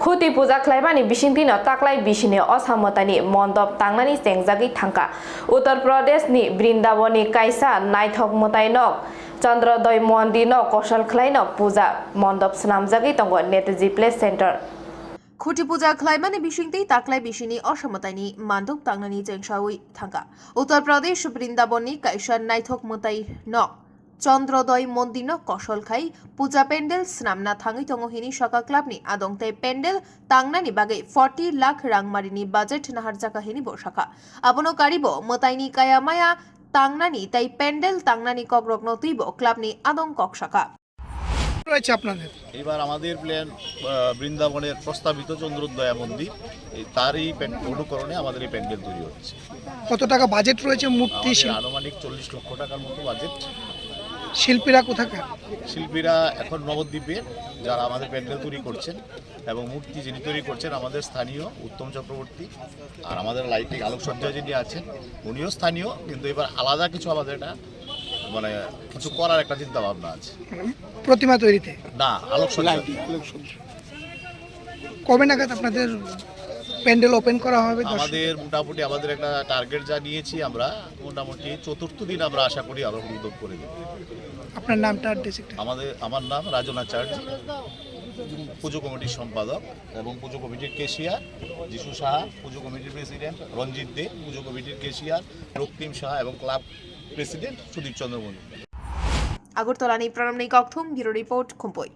Khuti puja khlaimani bisingti no taklai bisine osamotani mondop tangnani sengjagi thangka Uttar Pradesh ni Vrindavan ni kaisa naithok Mwtai nok Chandrodoi Mondir no koshal khlai no puja mondop Swnamjakna Tongo Netaji Place Center Khuti puja khlaimani bisingti taklai bisini osamotani mandop tangnani Swbaiwi thangka Uttar Pradesh Vrindavan ni kaisa naithok Mwtai nok Chandrodoi Mondir no koshal khai puja Pendal Swnamjakna Thangwi Tongo hini Shaka Club ni adongtai Pendal tangnani bagai 40 lakh Rangmari ni budget naharjaka hini bo shaka abono karibo Mwtai ni kaya maya tangnani tai Pendal tangnani kogrokno tuibo club ni adong kok shaka রয়েছে আপনাদের এবার আমাদের plan বৃন্দাবনের প্রস্তাবিত চন্দ্রোদয়া মন্দির তারই অনুকরণে আমাদের এই প্যান্ডেল তৈরি হচ্ছে। কত টাকা বাজেট রয়েছে মূর্তি আনুমানিক 40 লক্ষ টাকার মতো বাজেট। শিল্পীরা কোথাকার? শিল্পীরা এখন নবদ্বীপের যারা আমাদের প্যান্ডেল তৈরি করছেন এবং মূর্তি যিনি তৈরি করছেন আমাদের স্থানীয় উত্তম চক্রবর্তী, আর আমাদের লাইটিং আলোকসজ্জা যিনি আছেন উনিও স্থানীয়, কিন্তু এবার আলাদা কিছু আমাদের এটা মানে কিছু করার একটা চিন্তা ভাবনা আছে। প্রতিমা তৈরিতে না, আলোকসজ্জা। কবে নাগাদ আপনাদের প্যান্ডেল ওপেন করা হবে? আমাদের মোটামুটি আমাদের একটা টার্গেট যা নিয়েছি আমরা, মোটামুটি চতুর্থ দিন আমরা আশা করি আরো উদ্যোগ করে দেব। আপনার নামটা অ্যাড্রেস একটু? আমার নাম রাজনাচার্য, পুজো কমিটির সম্পাদক এবং পুজো কমিটির কেশিয়ার যিশু সাহা, পুজো কমিটির প্রেসিডেন্ট রঞ্জিত দে, পুজো কমিটির কেশিয়ার রক্তিম সাহা এবং ক্লাব প্রেসিডেন্ট সুদীপ চন্দ্র মন্ডল। আগরতলা নি প্রণাম নি ককথুম ব্যুরো রিপোর্ট খুম্পুই।